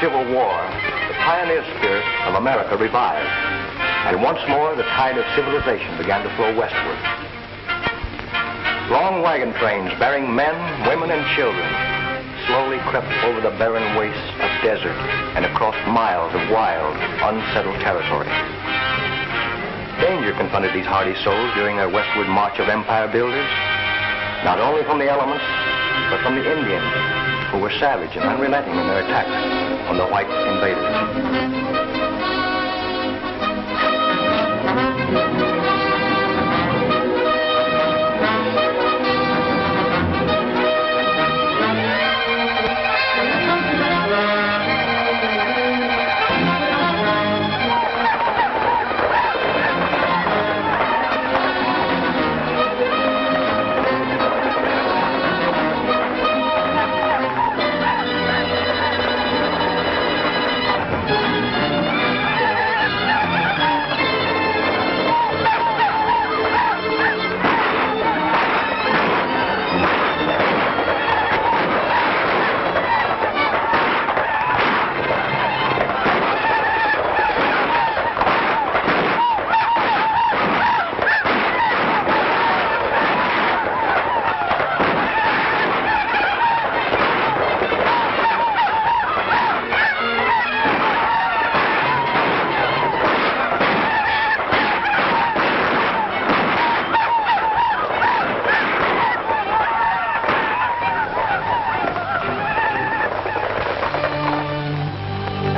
Civil War, the pioneer spirit of America revived, and once more the tide of civilization began to flow westward. Long wagon trains bearing men, women, and children slowly crept over the barren wastes of desert and across miles of wild, unsettled territory. Danger confronted these hardy souls during their westward march of empire builders, not only from the elements, but from the Indians, who were savage and unrelenting in their attacks on the white invaders.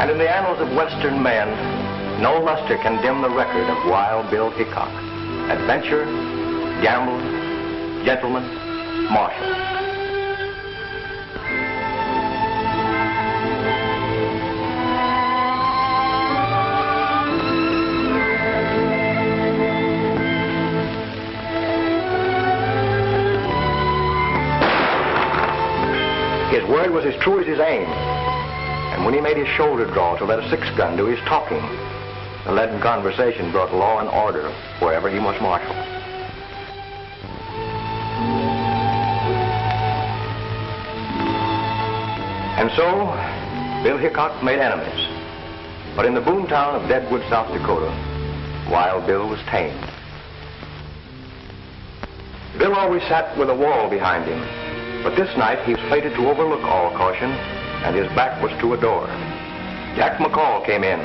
And in the annals of Western men, no luster can dim the record of Wild Bill Hickok. Adventure, gamble, gentleman, marshal. His word was as true as his aim. And when he made his shoulder draw to let a six-gun do his talking, the leaden conversation brought law and order wherever he must marshal. And so, Bill Hickok made enemies. But in the boomtown of Deadwood, South Dakota, Wild Bill was tamed. Bill always sat with a wall behind him, but this night he was fated to overlook all caution, and his back was to a door. Jack McCoy came in,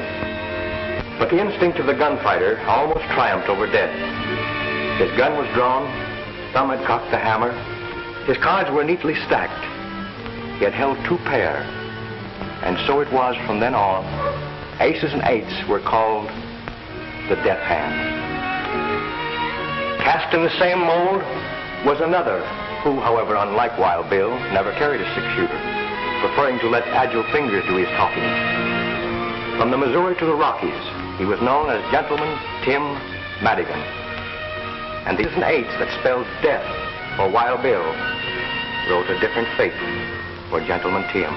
but the instinct of the gunfighter almost triumphed over death. His gun was drawn, thumb had cocked the hammer, his cards were neatly stacked. He had held two pair, and so it was from then on. Aces and eights were called the death hand. Cast in the same mold was another, who, however, unlike Wild Bill, never carried a six-shooter, preferring to let agile fingers do his talking. From the Missouri to the Rockies, he was known as Gentleman Tim Madigan. And these and eights that spelled death for Wild Bill wrote a different fate for Gentleman Tim.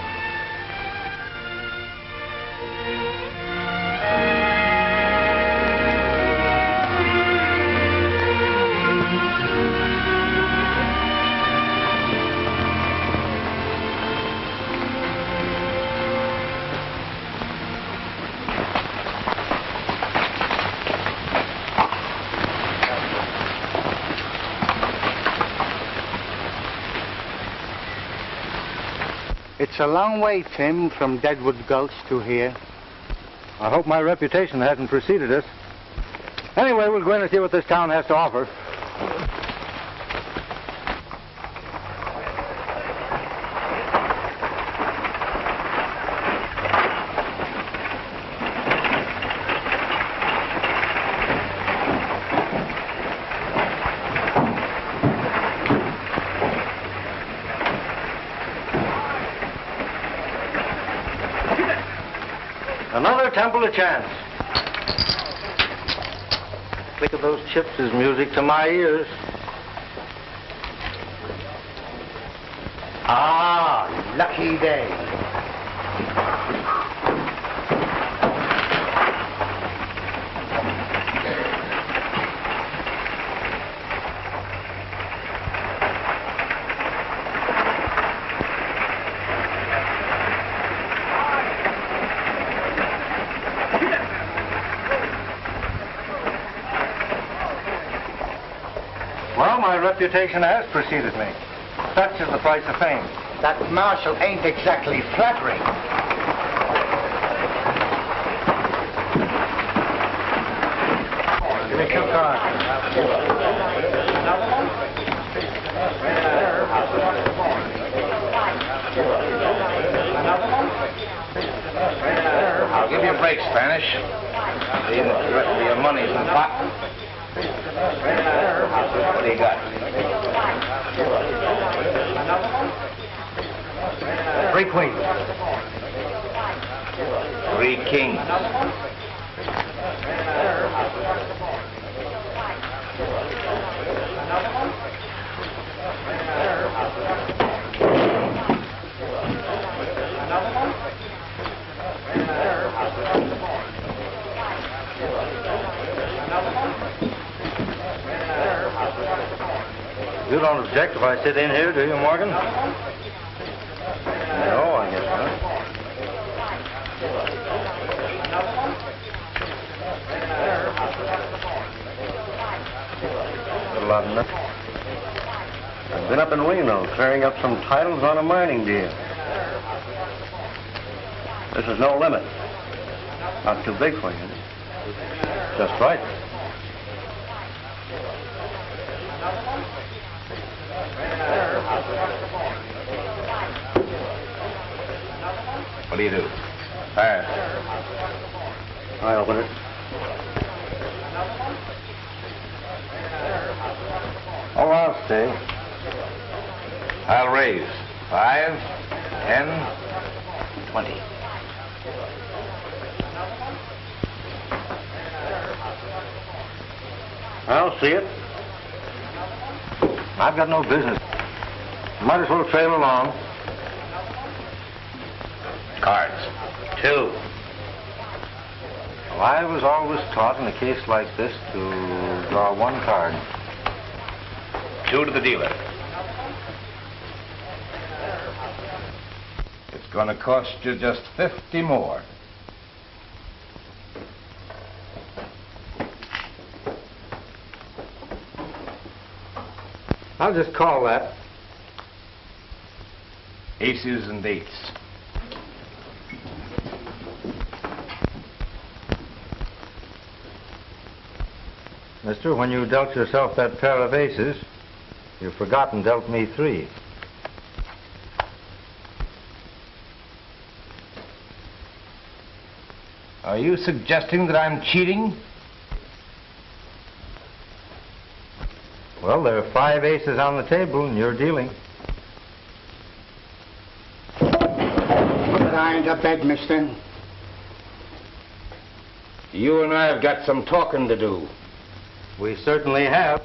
It's a long way, Tim, from Deadwood Gulch to here. I hope my reputation hasn't preceded us. Anyway, we'll go in and see what this town has to offer. Another temple of chance. Click of those chips is music to my ears. Ah, lucky day. my reputation has preceded me. Such is the price of fame. That marshal ain't exactly flattering. Give me 2 cards. I'll give you a break, Spanish. The rest of your money's in the pot. What do you got? 3 queens. 3 kings. You don't object if I sit in here, do you, Morgan? No, I guess not. A lot of nothing. I've been up in Reno clearing up some titles on a mining deal. This is no limit. Not too big for you. Just right. What do you do? Pass. I open it. Oh, I'll stay. I'll raise. 5, 10, 20. I'll see it. I've got no business. Might as well trail along. Cards. 2. Well, I was always taught in a case like this to draw 1 card. 2 to the dealer. It's going to cost you just 50 more. I'll just call that. Aces and 8s. Mister, when you dealt yourself that pair of aces, you've forgotten dealt me 3. Are you suggesting that I'm cheating? Well, there are 5 aces on the table, and you're dealing. Put it iron to bed, mister. You and I have got some talking to do. We certainly have,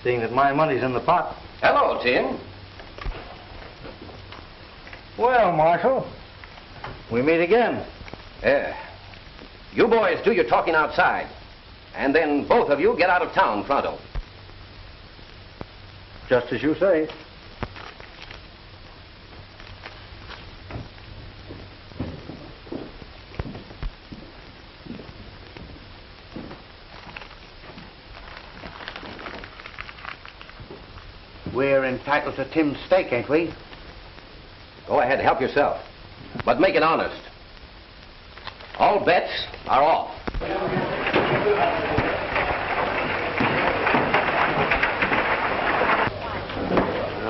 seeing that my money's in the pot. Hello, Tim. Well, Marshal, we meet again. You boys do your talking outside, and then both of you get out of town pronto. Just as you say. We're entitled to Tim's stake, ain't we? Go ahead, help yourself. But make it honest. All bets are off.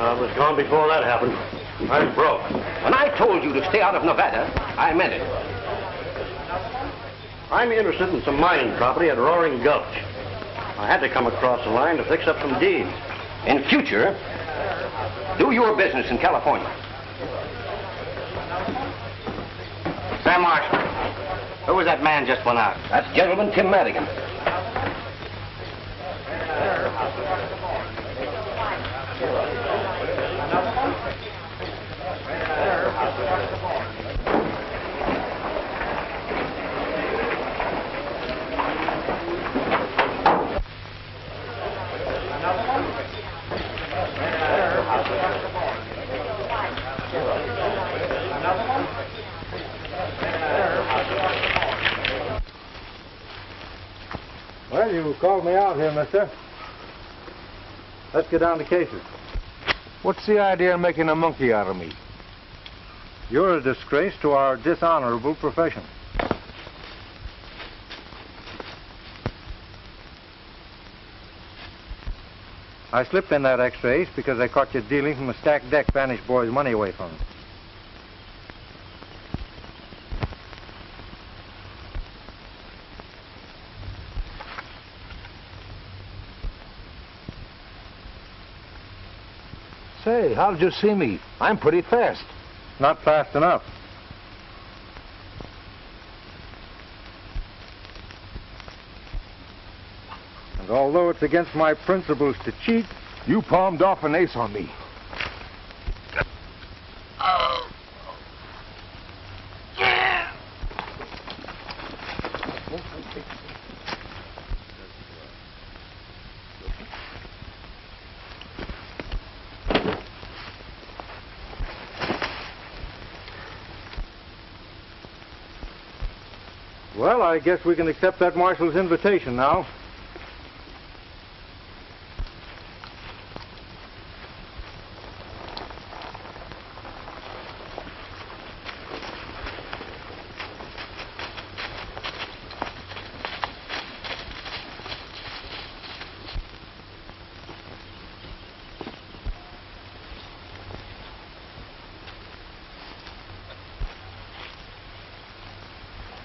I was gone before that happened. I was broke. When I told you to stay out of Nevada, I meant it. I'm interested in some mining property at Roaring Gulch. I had to come across the line to fix up some deeds. In future, do your business in California. Sam Marshall, who was that man just went out? That's Gentleman Tim Madigan. Well, you called me out here, mister. Let's get down to cases. What's the idea of making a monkey out of me? You're a disgrace to our dishonorable profession. I slipped in that extra ace because I caught you dealing from a stacked deck vanished boy's money away from him. Say, how did you see me? I'm pretty fast. Not fast enough. And although it's against my principles to cheat, You palmed off an ace on me. well, I guess we can accept that marshal's invitation now.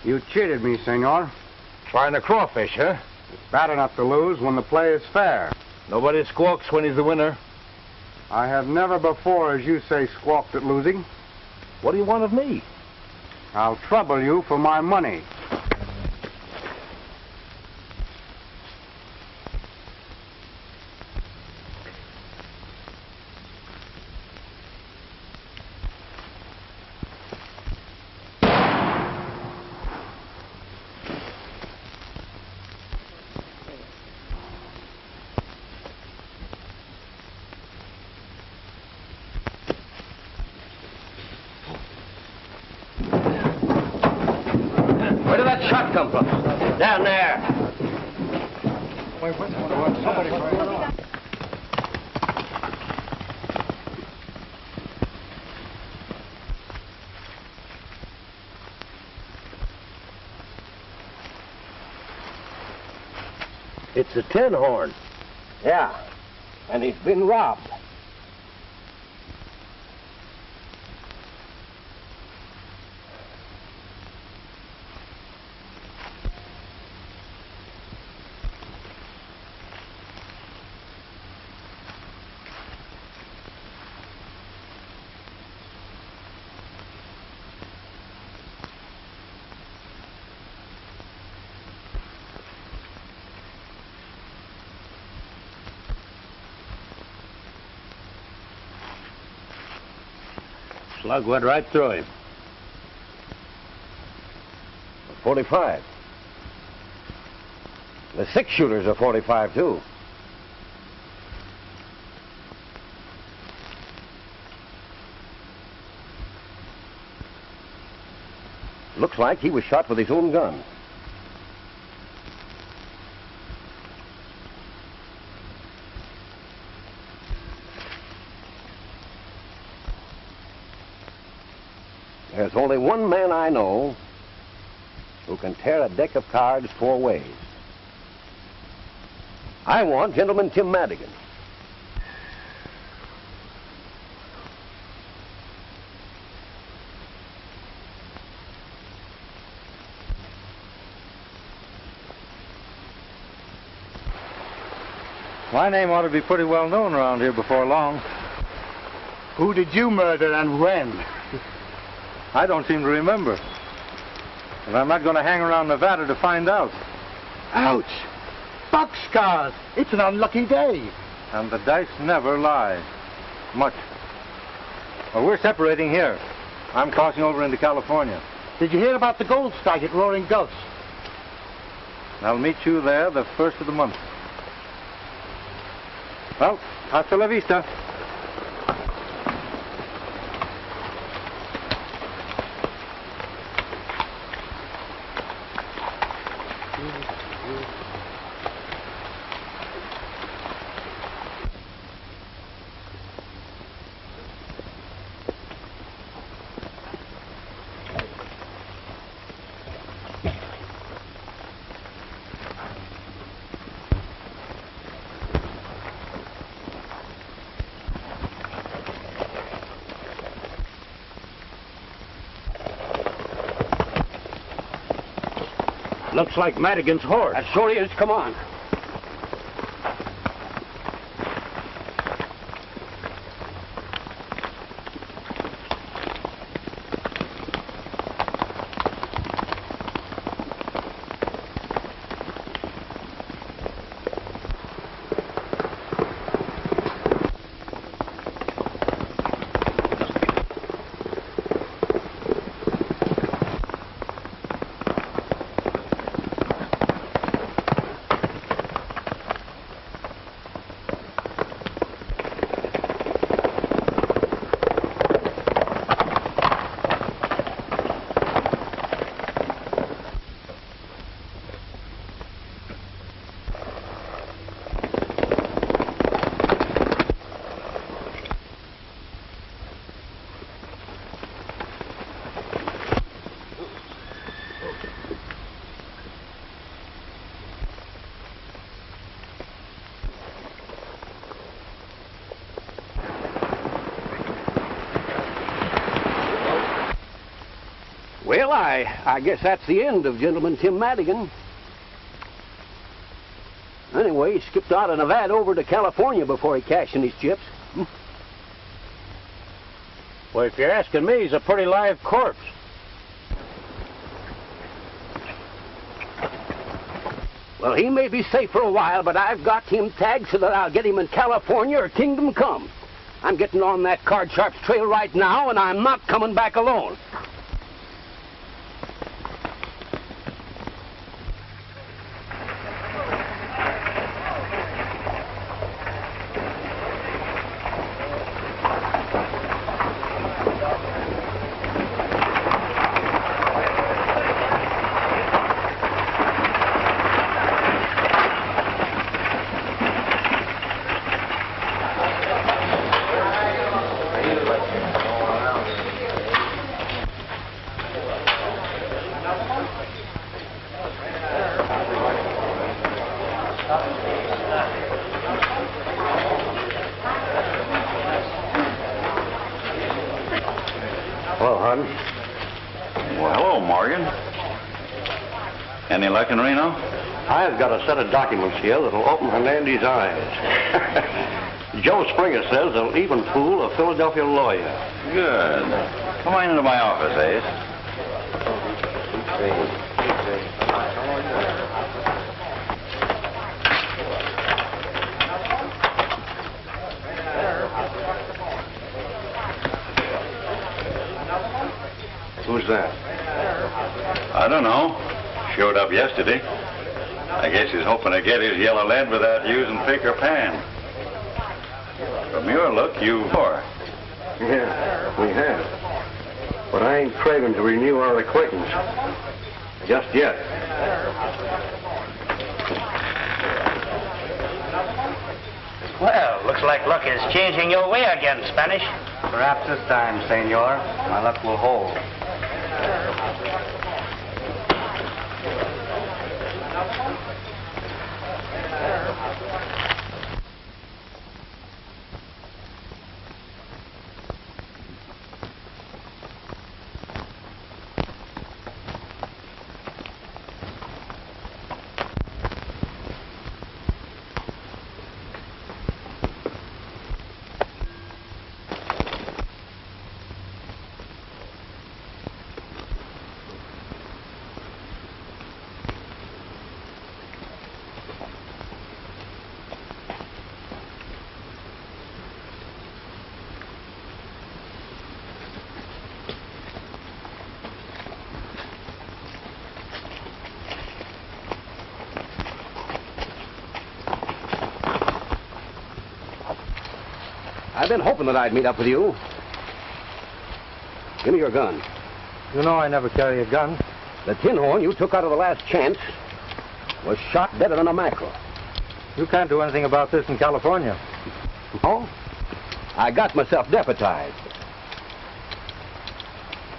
You cheated me, senor. Trying to crawfish, huh? It's bad enough to lose when the play is fair. Nobody squawks when he's the winner. I have never before, as you say, squawked at losing. What do you want of me? I'll trouble you for my money. Where did that shot come from? Down there. It's a tin horn. Yeah, and he's been robbed. Slug went right through him. 45. The six-shooters are 45, too. Looks like he was shot with his own gun. There's only one man I know who can tear a deck of cards four ways. I want Gentleman Tim Madigan. My name ought to be pretty well known around here before long. Who did you murder and when? I don't seem to remember. And I'm not going to hang around Nevada to find out. Ouch! Boxcars! It's an unlucky day. And the dice never lie. Much. Well, we're separating here. I'm crossing over into California. Did you hear about the gold strike at Roaring Gulch? I'll meet you there the first of the month. Well, hasta la vista. Looks like Madigan's horse. That sure is. Come on. Well, I guess that's the end of Gentleman Tim Madigan. Anyway, he skipped out of Nevada over to California before he cashed in his chips. Well, if you're asking me, he's a pretty live corpse. Well, he may be safe for a while, but I've got him tagged so that I'll get him in California or kingdom come. I'm getting on that Card Sharp's trail right now, and I'm not coming back alone. Hello, hon. Well, hello, Morgan. Any luck in Reno? I've got a set of documents here that'll open Hernandez's eyes. Joe Springer says they'll even fool a Philadelphia lawyer. Good. Come on into my office, Ace. Who's that? I don't know. Showed up yesterday. I guess he's hoping to get his yellow lead without using pick or pan. From your look, you are. Yeah, we have. But I ain't craving to renew our acquaintance. Just yet. Well, looks like luck is changing your way again, Spanish. Perhaps this time, senor, my luck will hold. I've been hoping that I'd meet up with you. Give me your gun. You know I never carry a gun. The tin horn you took out of the last chance was shot deader than a mackerel. You can't do anything about this in California. Oh? I got myself deputized.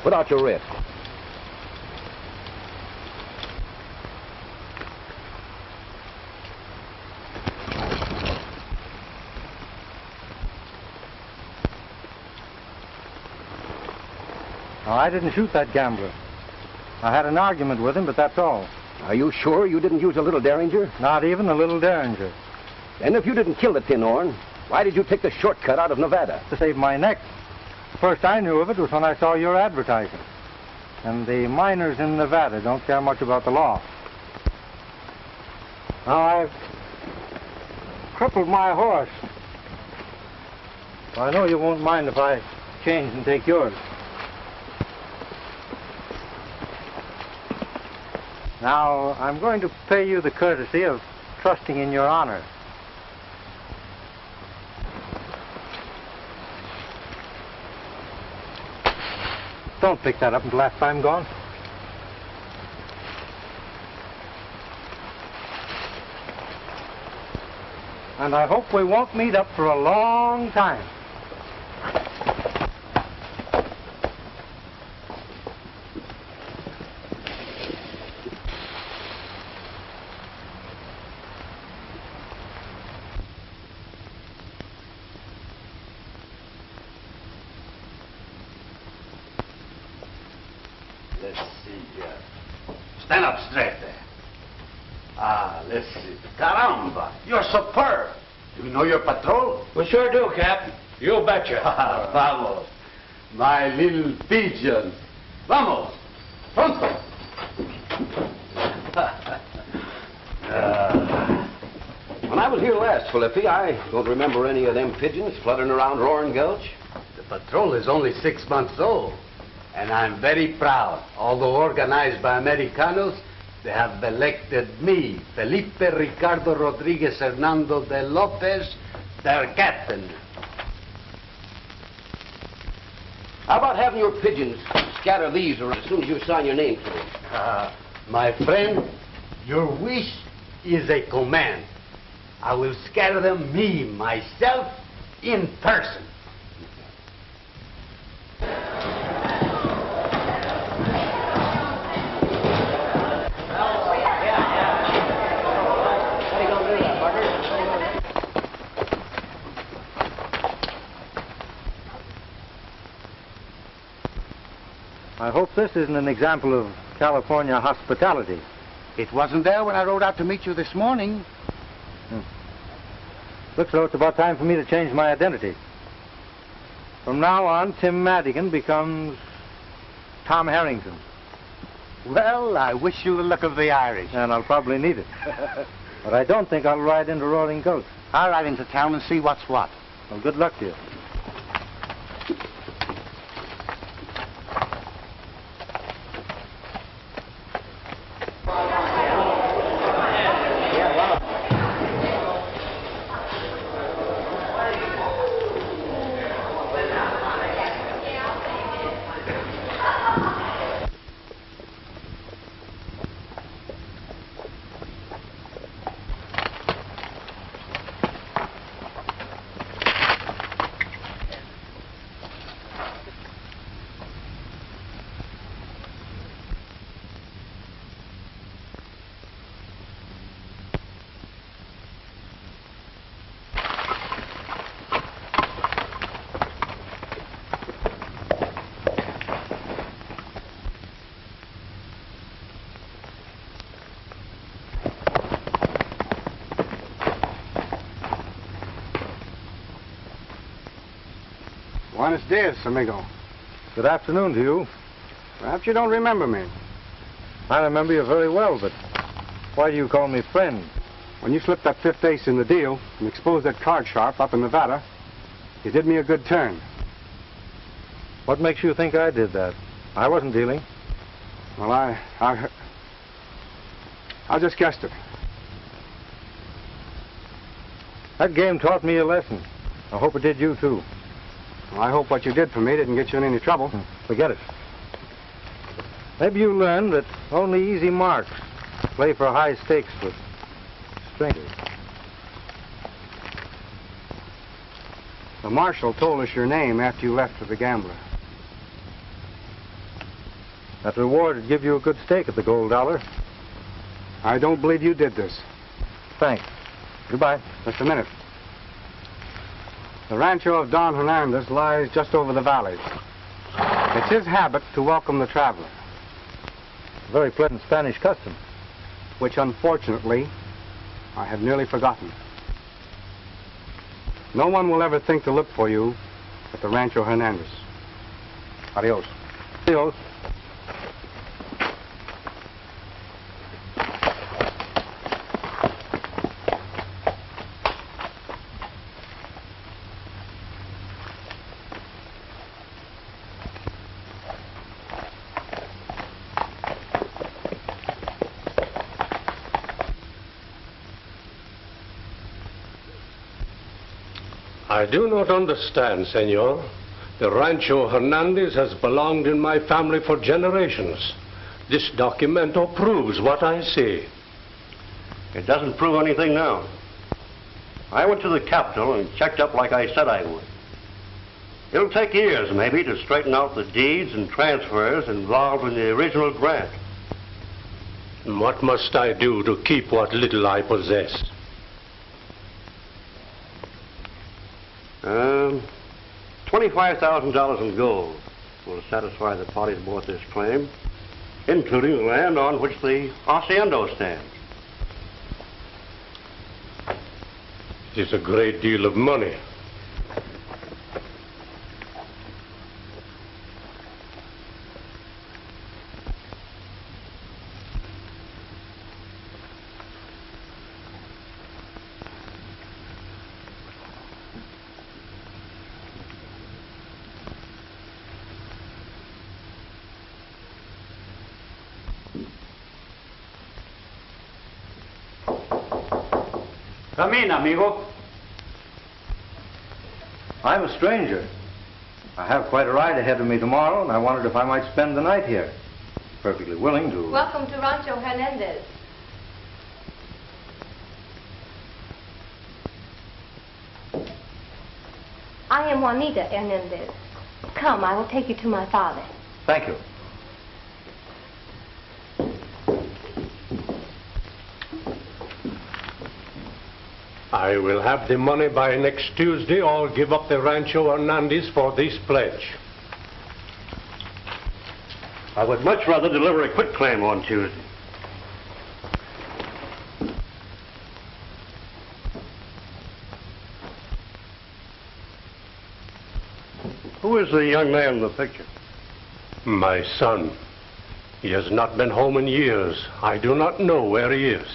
Put out your wrist. No, I didn't shoot that gambler. I had an argument with him, but that's all. Are you sure you didn't use a little Derringer? Not even a little Derringer. And if you didn't kill the tin horn, why did you take the shortcut out of Nevada? To save my neck. The first I knew of it was when I saw your advertising. And the miners in Nevada don't care much about the law. Now I've crippled my horse. I know you won't mind if I change and take yours. Now, I'm going to pay you the courtesy of trusting in your honor. Don't pick that up until after I'm gone. And I hope we won't meet up for a long time. Let's see here. Stand up straight there. Let's see. Caramba, you're superb. Do you know your patrol? We sure do, Cap. You betcha. Vamos. My little pigeon. Vamos. Pronto. When I was here last, Felipe, I don't remember any of them pigeons fluttering around Roaring Gulch. The patrol is only 6 months old, and I'm very proud. Although organized by Americanos, they have elected me, Felipe Ricardo Rodriguez Hernando de Lopez, their captain. How about having your pigeons scatter these around as soon as you sign your name to them? My friend, your wish is a command. I will scatter them myself, in person. I hope this isn't an example of California hospitality. It wasn't there when I rode out to meet you this morning. Looks though it's about time for me to change my identity. From now on, Tim Madigan becomes Tom Harrington. Well, I wish you the luck of the Irish. And I'll probably need it. But I don't think I'll ride into Roaring Gulch. I'll ride into town and see what's what. Well, good luck to you. Buenos dias, amigo. Good afternoon to you. Perhaps you don't remember me. I remember you very well, but why do you call me friend? When you slipped that fifth ace in the deal and exposed that card sharp up in Nevada, you did me a good turn. What makes you think I did that? I wasn't dealing. Well, I just guessed it. That game taught me a lesson. I hope it did you, too. Well, I hope what you did for me didn't get you in any trouble. Forget it. Maybe you learned that only easy marks play for high stakes with strangers. The marshal told us your name after you left for the gambler. That reward would give you a good stake at the gold dollar. I don't believe you did this. Thanks. Goodbye. Just a minute. The rancho of Don Hernandez lies just over the valley. It's his habit to welcome the traveler. Very pleasant Spanish custom. which unfortunately I have nearly forgotten. No one will ever think to look for you at the Rancho Hernandez. Adios. Adios. I do not understand, senor. The Rancho Hernandez has belonged in my family for generations. This documento proves what I say. It doesn't prove anything now. I went to the Capitol and checked up like I said I would. It'll take years, maybe, to straighten out the deeds and transfers involved in the original grant. And what must I do to keep what little I possess? $25,000 in gold will satisfy the parties bought this claim, including the land on which the hacienda stands. It is a great deal of money. Come in, amigo. I'm a stranger. I have quite a ride ahead of me tomorrow, and I wondered if I might spend the night here. Perfectly willing to. Welcome to Rancho Hernandez. I am Juanita Hernandez. Come, I will take you to my father. Thank you. I will have the money by next Tuesday or give up the Rancho Hernandez for this pledge. I would much rather deliver a quit claim on Tuesday. Who is the young man in the picture? My son. He has not been home in years. I do not know where he is.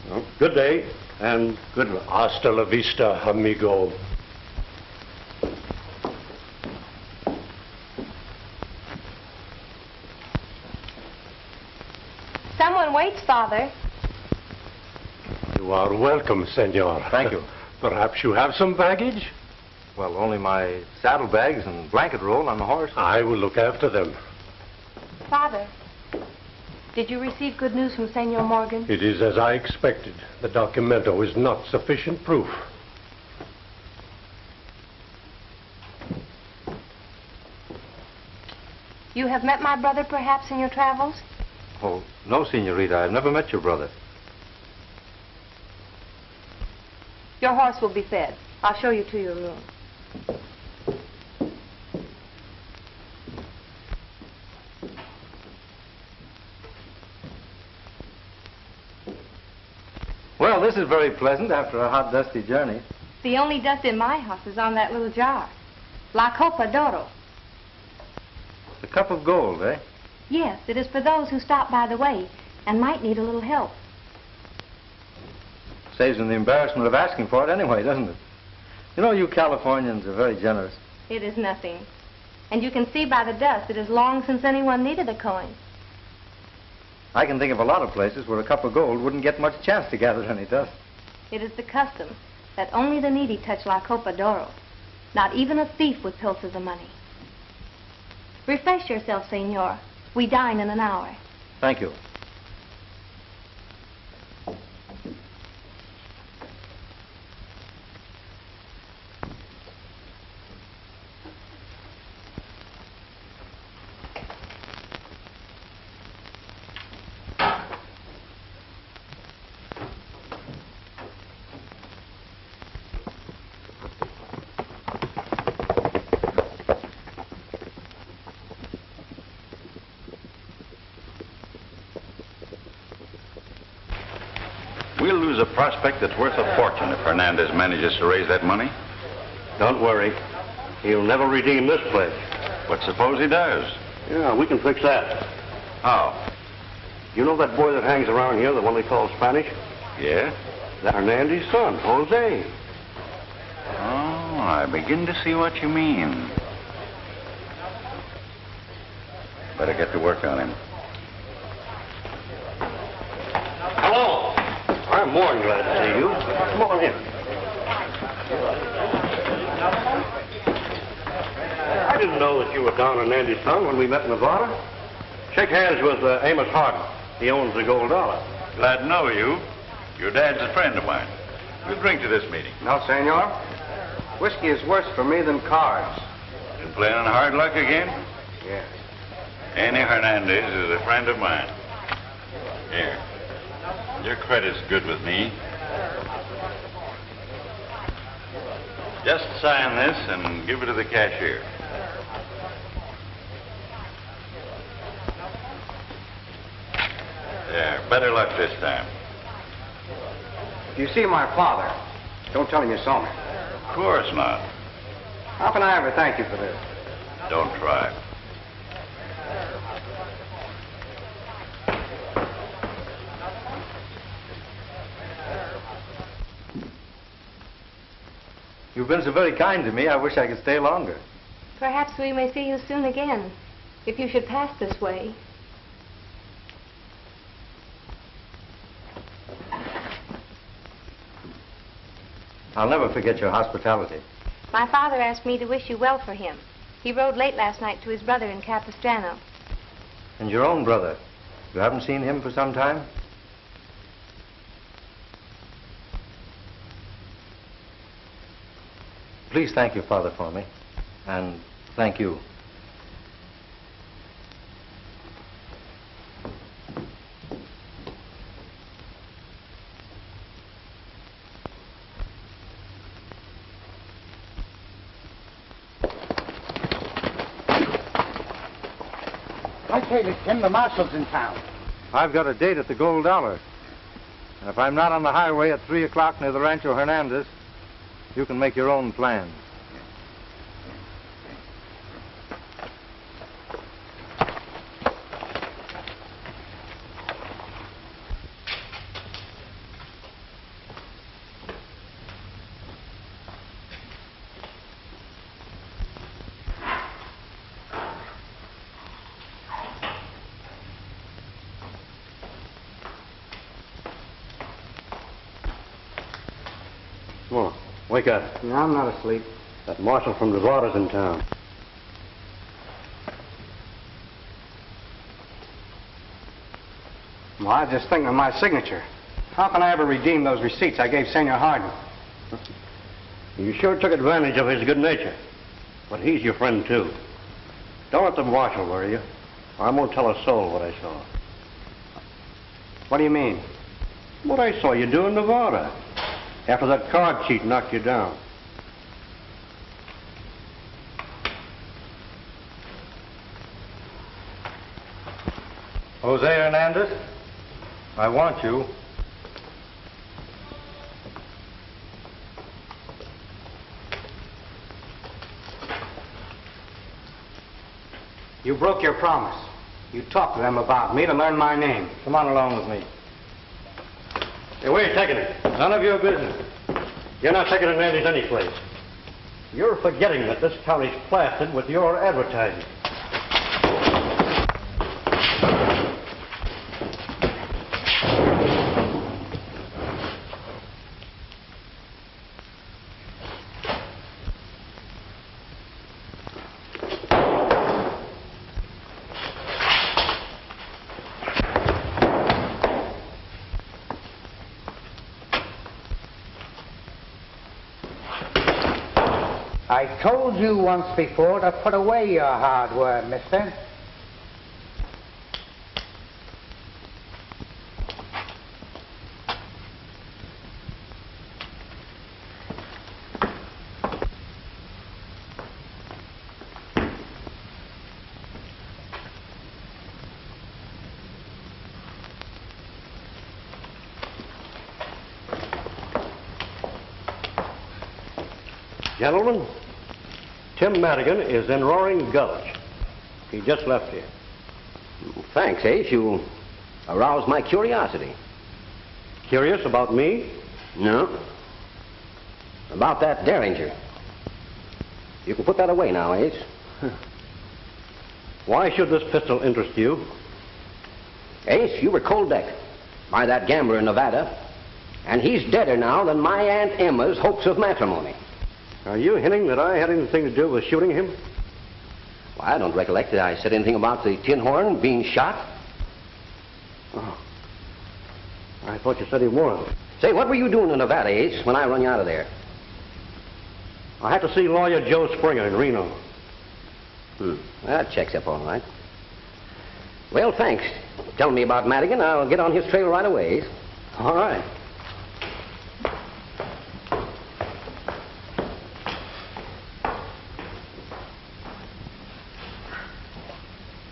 Well, good day. And good luck. Hasta la vista, amigo. Someone waits, Father. You are welcome, senor. Thank you. Perhaps you have some baggage? Well, only my saddlebags and blanket roll on the horse. I will look after them. Father, did you receive good news from Senor Morgan? It is as I expected. The documento is not sufficient proof. You have met my brother, perhaps, in your travels? Oh, no, Senorita. I've never met your brother. Your horse will be fed. I'll show you to your room. Well, this is very pleasant after a hot, dusty journey. The only dust in my house is on that little jar. La Copa d'Oro. The cup of gold, eh? Yes, it is for those who stop by the way and might need a little help. Saves them the embarrassment of asking for it anyway, doesn't it? You know, you Californians are very generous. It is nothing. And you can see by the dust it is long since anyone needed a coin. I can think of a lot of places where a cup of gold wouldn't get much chance to gather any dust. It is the custom that only the needy touch La Copa d'Oro. Not even a thief would pilfer the money. Refresh yourself, senor. We dine in an hour. Thank you. We'll lose a prospect that's worth a fortune if Hernandez manages to raise that money. Don't worry. He'll never redeem this place. But suppose he does? Yeah, we can fix that. How? You know that boy that hangs around here, the one they call Spanish? Yeah? That's Hernandez's son, Jose. Oh, I begin to see what you mean. Better get to work on him. Hello. I'm more than glad to see you. Come on in. I didn't know that you were Don Hernandez's son when we met in Nevada. Shake hands with Amos Harden. He owns the Gold Dollar. Glad to know you. Your dad's a friend of mine. We'll drink to this meeting. No, senor. Whiskey is worse for me than cards. Been playing on hard luck again? Yes. Annie Hernandez is a friend of mine. Here. Your credit's good with me. Just sign this and give it to the cashier. There. Better luck this time. If you see my father, don't tell him you saw me. Of course not. How can I ever thank you for this? Don't try. You've been so very kind to me, I wish I could stay longer. Perhaps we may see you soon again, if you should pass this way. I'll never forget your hospitality. My father asked me to wish you well for him. He rode late last night to his brother in Capistrano. And your own brother. You haven't seen him for some time? Please thank your father for me. And thank you. I tell you, Tim, the marshal's in town. I've got a date at the Gold Dollar. And if I'm not on the highway at 3 o'clock near the Rancho Hernandez, you can make your own plans. Come on, wake up. No, I'm not asleep. That marshal from Nevada's in town. Well, I was just thinking of my signature. How can I ever redeem those receipts I gave Senor Harden? You sure took advantage of his good nature. But he's your friend, too. Don't let the marshal worry you. I won't tell a soul what I saw. What do you mean? What I saw you do in Nevada. After that card cheat knocked you down. Jose Hernandez, I want you. You broke your promise. You talked to them about me to learn my name. Come on along with me. Hey, where are you taking it? None of your business. You're not taking Hernandez any place. You're forgetting that this county's plastered with your advertising. I told you once before to put away your hardware, mister. Gentlemen, Tim Madigan is in Roaring Gulch. He just left here. Thanks, Ace. You aroused my curiosity. Curious about me? No. About that Derringer. You can put that away now, Ace. Why should this pistol interest you? Ace, you were cold-decked by that gambler in Nevada, and he's deader now than my Aunt Emma's hopes of matrimony. Are you hinting that I had anything to do with shooting him? Well, I don't recollect that I said anything about the tin horn being shot. Oh. I thought you said he won. Say, what were you doing in Nevada, Ace, when I run you out of there? I had to see lawyer Joe Springer in Reno. That checks up all right. Well, thanks. Tell me about Madigan. I'll get on his trail right away. All right.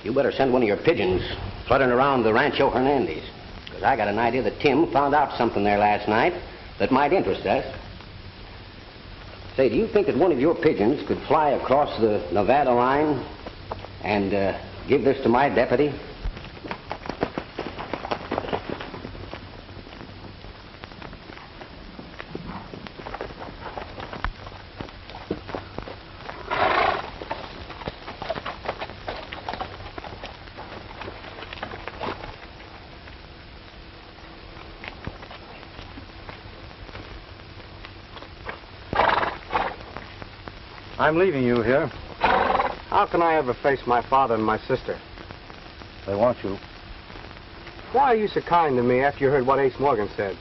You better send one of your pigeons fluttering around the Rancho Hernandez, because I got an idea that Tim found out something there last night that might interest us. Say, do you think that one of your pigeons could fly across the Nevada line and give this to my deputy? I'm leaving you here. How can I ever face my father and my sister? They want you. Why are you so kind to me after you heard what Ace Morgan said?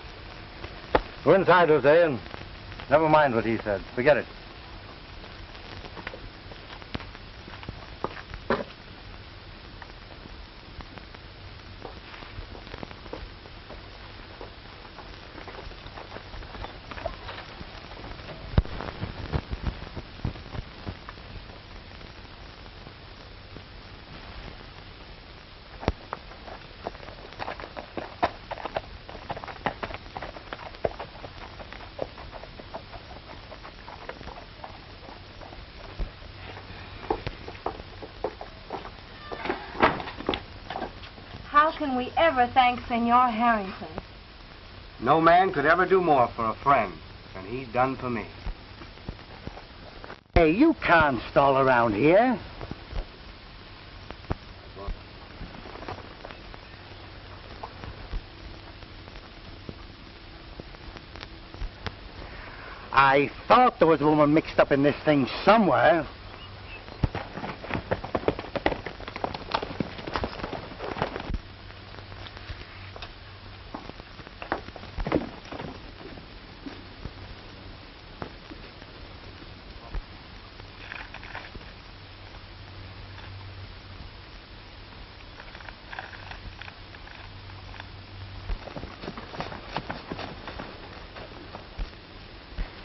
Go inside, Jose, and never mind what he said. Forget it. How can we ever thank Senor Harrington? No man could ever do more for a friend than he done for me. Hey, you can't stall around here. I thought there was a woman mixed up in this thing somewhere.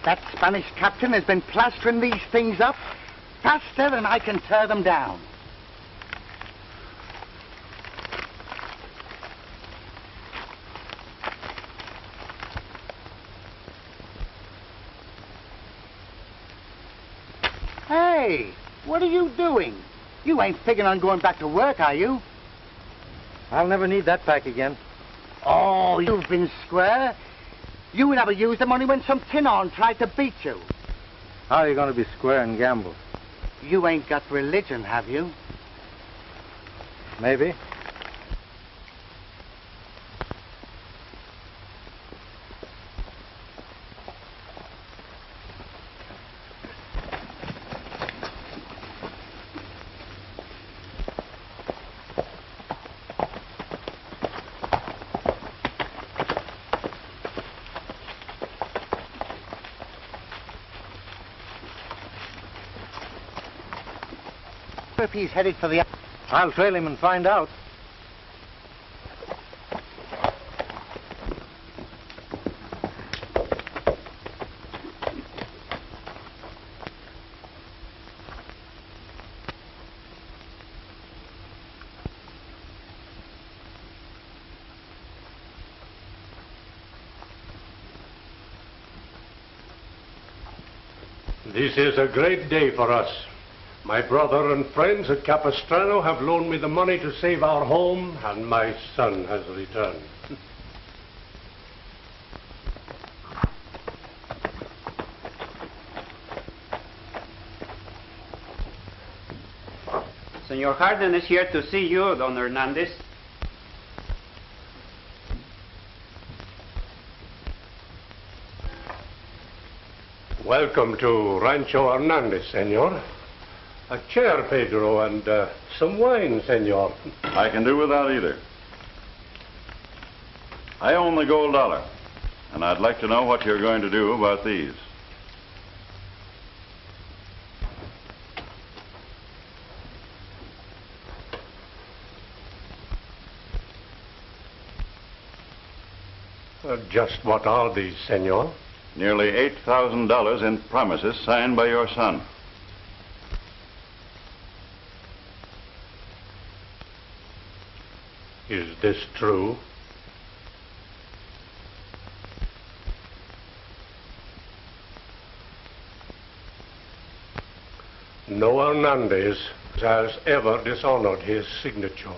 That Spanish captain has been plastering these things up faster than I can tear them down. Hey, what are you doing? You ain't figuring on going back to work, are you? I'll never need that back again. Oh, you've been square. You never used them only when some tin-on tried to beat you. How are you going to be square and gamble? You ain't got religion, have you? Maybe. If he's headed for the... I'll trail him and find out. This is a great day for us. My brother and friends at Capistrano have loaned me the money to save our home, and my son has returned. Senor Harden is here to see you, Don Hernandez. Welcome to Rancho Hernandez, senor. A chair, Pedro, and some wine, senor. I can do without either. I own the gold dollar, and I'd like to know what you're going to do about these. Just what are these, senor? Nearly $8,000 in promises signed by your son. Is this true? No Hernandez has ever dishonored his signature.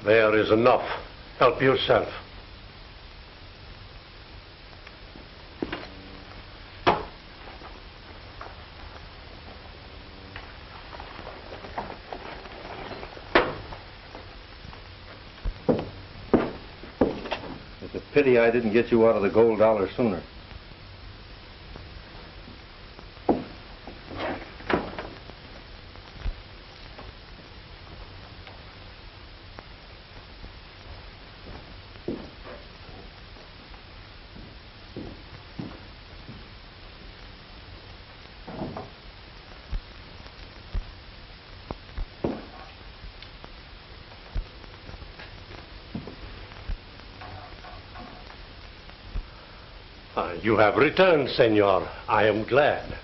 There is enough. Help yourself. It's a pity I didn't get you out of the gold dollar sooner. You have returned, senor. I am glad.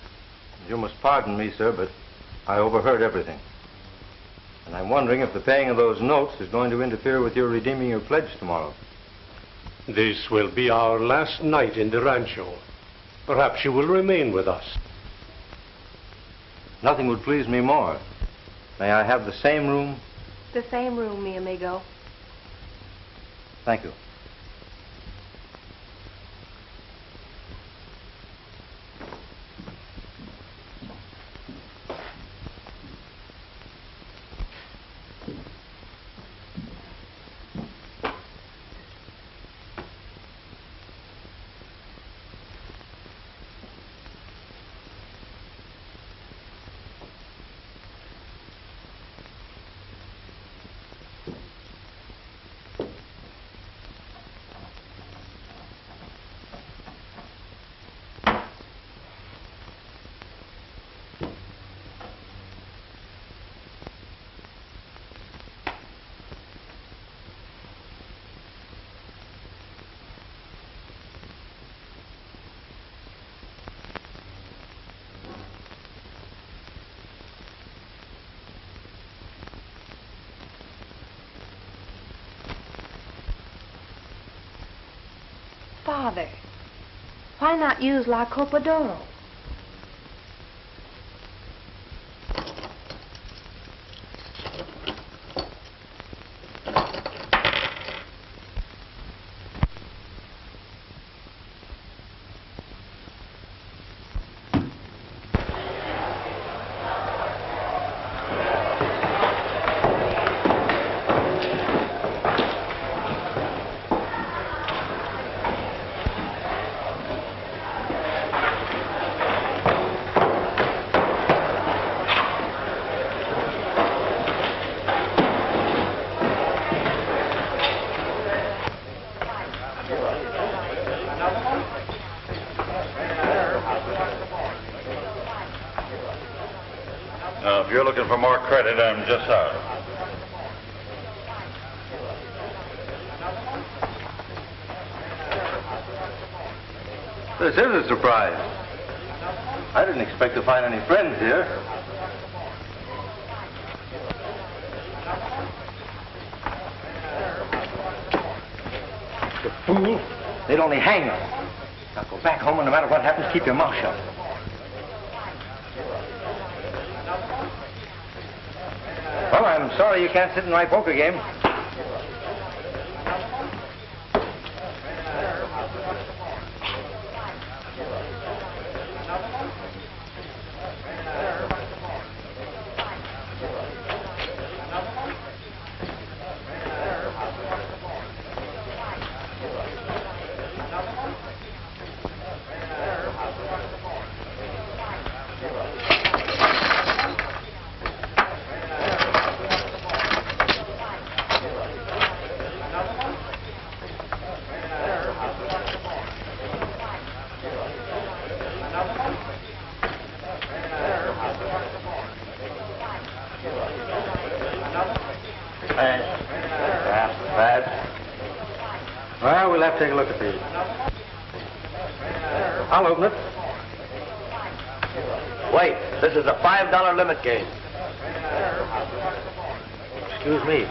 You must pardon me, sir, but I overheard everything. And I'm wondering if the paying of those notes is going to interfere with your redeeming your pledge tomorrow. This will be our last night in the rancho. Perhaps you will remain with us. Nothing would please me more. May I have the same room? The same room, mi amigo. Thank you. Father, why not use La Copa d'Oro? Now, if you're looking for more credit, I'm just out. This is a surprise. I didn't expect to find any friends here. The fool. They'd only hang us. Now go back home and no matter what happens, keep your mouth shut. Well, I'm sorry you can't sit in my poker game. Well, we'll have to take a look at these. I'll open it. Wait, this is a $5 limit game. Excuse me.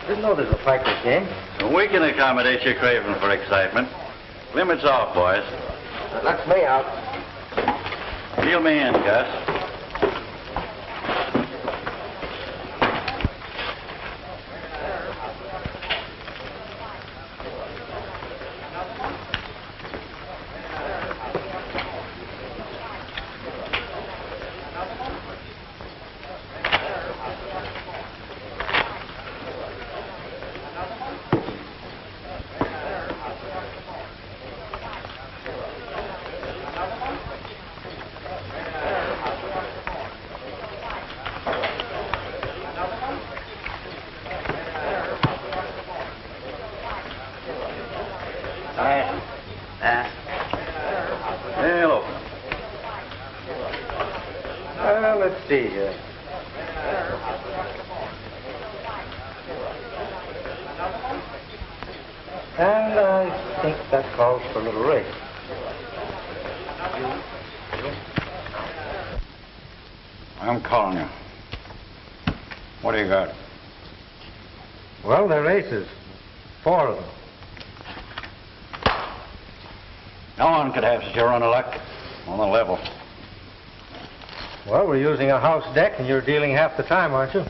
Didn't know this was a practice game. We can accommodate your craving for excitement. Limits off, boys. That's me out. Deal me in, Gus. Hello. Let's see here. And I think that calls for a little race. I'm calling you. What do you got? Well, they're aces. 4 of them. No one could have such a run of luck on the level. Well, we're using a house deck, and you're dealing half the time, aren't you?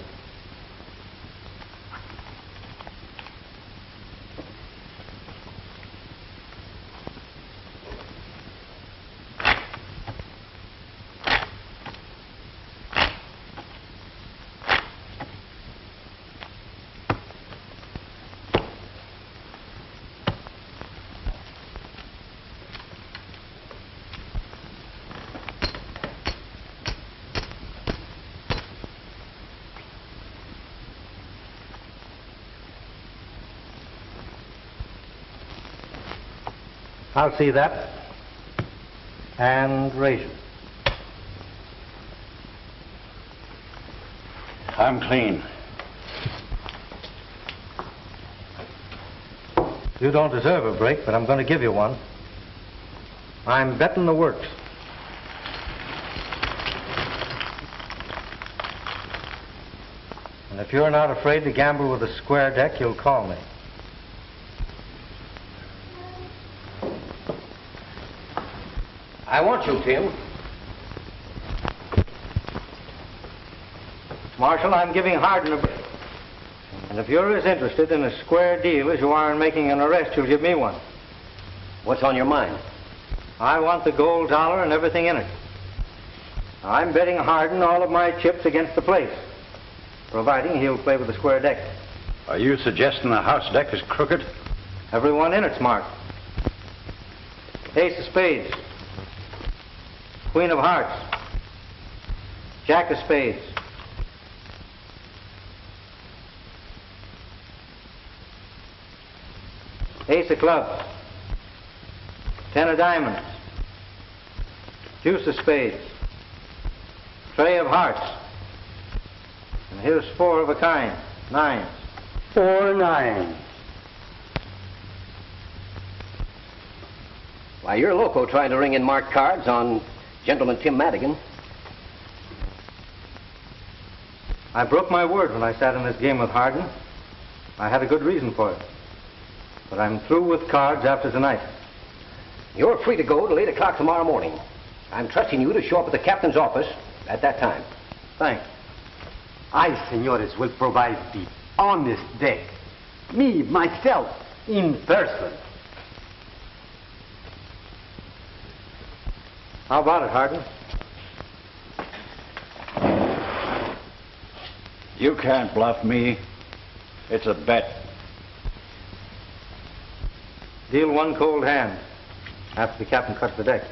I'll see that. And raise it. I'm clean. You don't deserve a break, but I'm going to give you one. I'm betting the works. And if you're not afraid to gamble with a square deck, you'll call me. I want you, Tim. Marshal, I'm giving Hardin a break. And if you're as interested in a square deal as you are in making an arrest, you'll give me one. What's on your mind? I want the gold dollar and everything in it. I'm betting Hardin all of my chips against the place, providing he'll play with the square deck. Are you suggesting the house deck is crooked? Everyone in it's marked. Ace of spades. Queen of hearts. Jack of spades. Ace of clubs. 10 of diamonds. Deuce of spades. Trey of hearts. And here's 4 of a kind. 9s. 4 9s. Why, you're loco trying to ring in marked cards on Gentleman Tim Madigan. I broke my word when I sat in this game with Hardin. I had a good reason for it. But I'm through with cards after tonight. You're free to go till 8 o'clock tomorrow morning. I'm trusting you to show up at the captain's office at that time. Thanks. I, senores, will provide the honest deck. Me, myself, in person. How about it, Hardin? You can't bluff me. It's a bet. Deal one cold hand after the captain cuts the deck.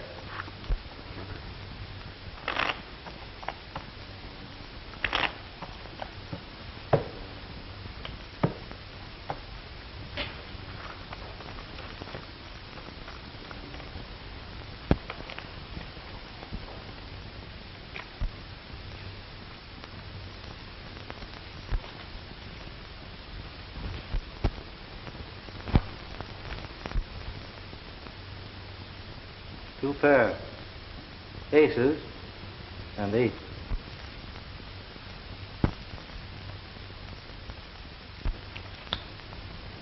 Two pair. Aces and eights.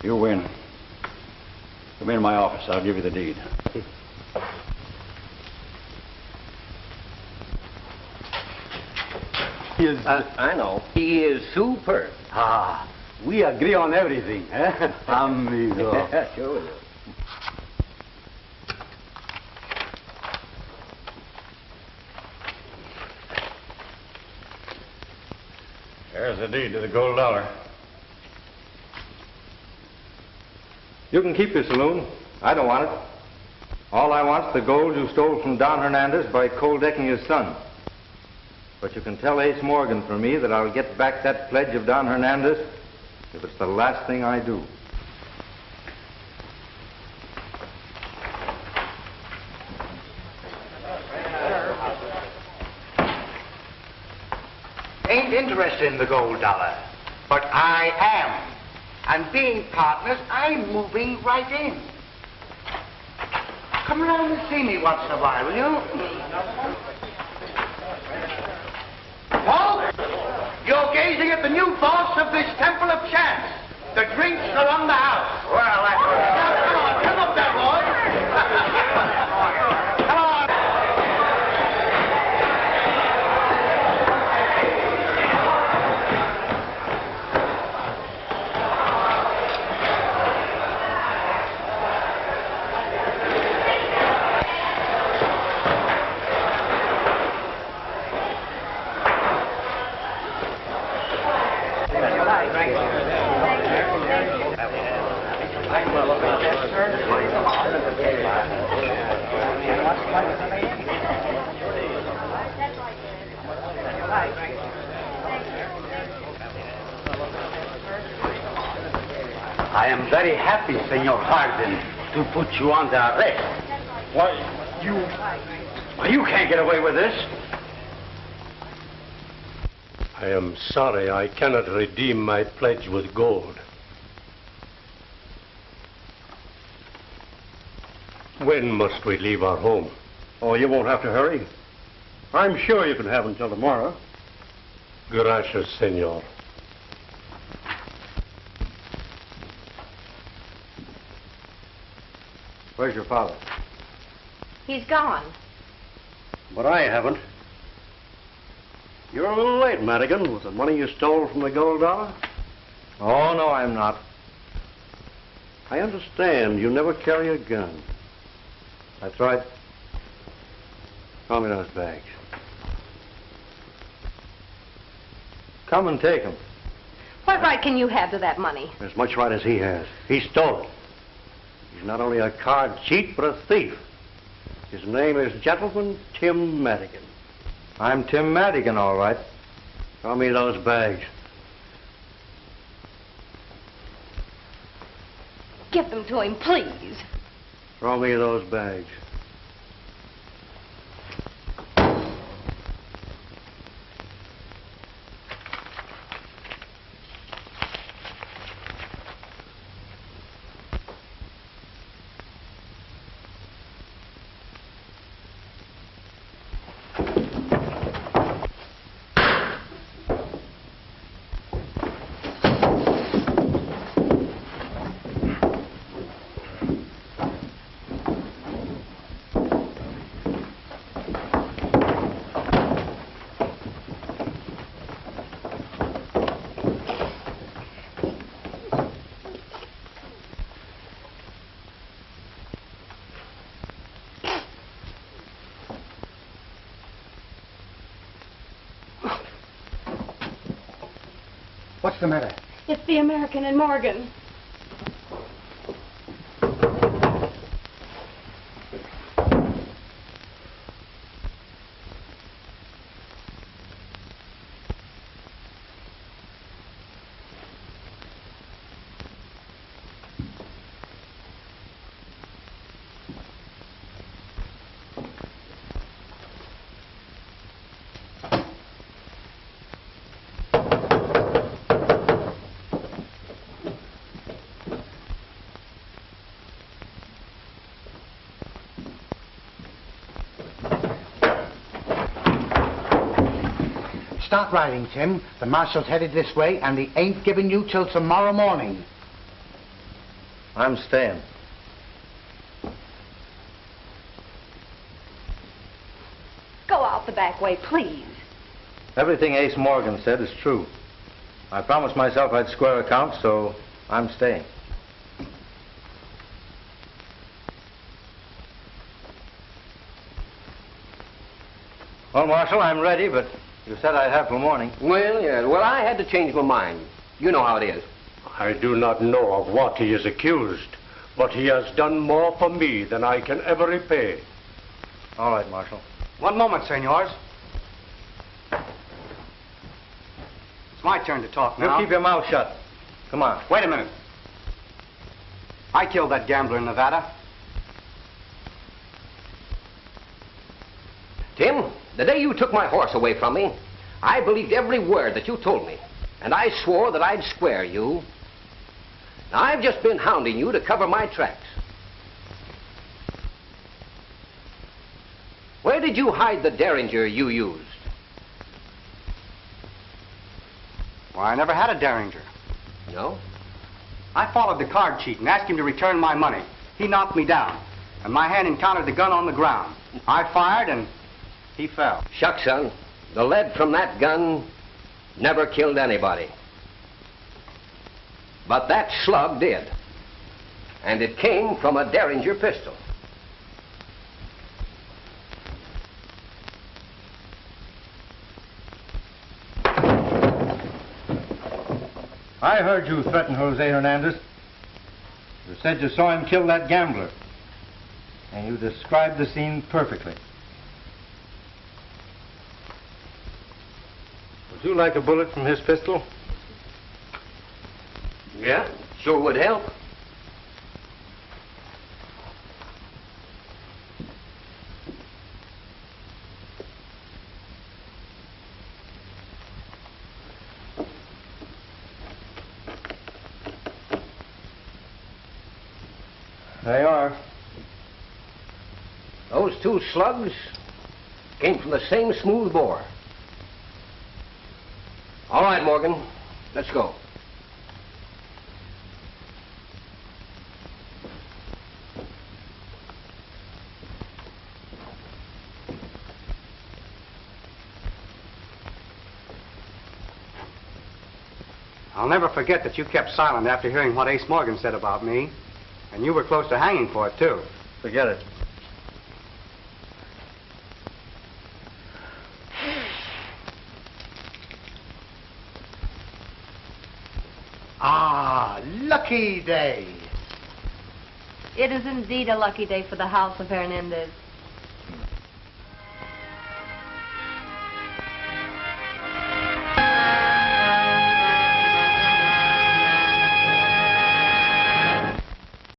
You win. Come in my office. I'll give you the deed. I know. He is superb. Ah, we agree on everything, eh? Amigo. Sure we do. There's the deed to the gold dollar. You can keep your saloon. I don't want it. All I want's the gold you stole from Don Hernandez by cold decking his son. But you can tell Ace Morgan for me that I'll get back that pledge of Don Hernandez if it's the last thing I do. Ain't interested in the gold dollar, but I am. And being partners, I'm moving right in. Come around and see me once in a while, will you? Paul, you're gazing at the new boss of this Temple of Chance. The drinks are on the house. Well, now, come up there, boy. Come on. I am very happy, Senor Hardin, to put you under arrest. Why, you can't get away with this. I am sorry I cannot redeem my pledge with gold. When must we leave our home? Oh, you won't have to hurry. I'm sure you can have until tomorrow. Gracias, senor. Where's your father? He's gone. But I haven't. You're a little late, Madigan, with the money you stole from the gold dollar. Oh, no, I'm not. I understand you never carry a gun. That's right. Call me those bags. Come and take them. What right can you have to that money? As much right as he has. He stole it. He's not only a card cheat, but a thief. His name is Gentleman Tim Madigan. I'm Tim Madigan, all right. Call me those bags. Give them to him, please. Throw me those bags. What's the matter? It's the American and Morgan. Start riding, Tim. The marshal's headed this way, and he ain't giving you till tomorrow morning. I'm staying. Go out the back way, please. Everything Ace Morgan said is true. I promised myself I'd square accounts, so I'm staying. Well, Marshal, I'm ready, but you said I'd have till morning. Well, yeah. Well, I had to change my mind. You know how it is. I do not know of what he is accused, but he has done more for me than I can ever repay. All right, Marshal. One moment, senors. It's my turn to talk now. You keep your mouth shut. Come on. Wait a minute. I killed that gambler in Nevada. Tim, the day you took my horse away from me, I believed every word that you told me, and I swore that I'd square you. Now, I've just been hounding you to cover my tracks. Where did you hide the derringer you used? Well, I never had a derringer. No? I followed the card cheat and asked him to return my money. He knocked me down, and my hand encountered the gun on the ground. I fired, and he fell. Shucks, son. The lead from that gun never killed anybody. But that slug did. And it came from a derringer pistol. I heard you threaten Jose Hernandez. You said you saw him kill that gambler. And you described the scene perfectly. Would you like a bullet from his pistol? Yeah, sure would help. They are. Those two slugs came from the same smooth bore. All right, Morgan, let's go. I'll never forget that you kept silent after hearing what Ace Morgan said about me. And you were close to hanging for it, too. Forget it. Ah, lucky day. It is indeed a lucky day for the house of Hernandez.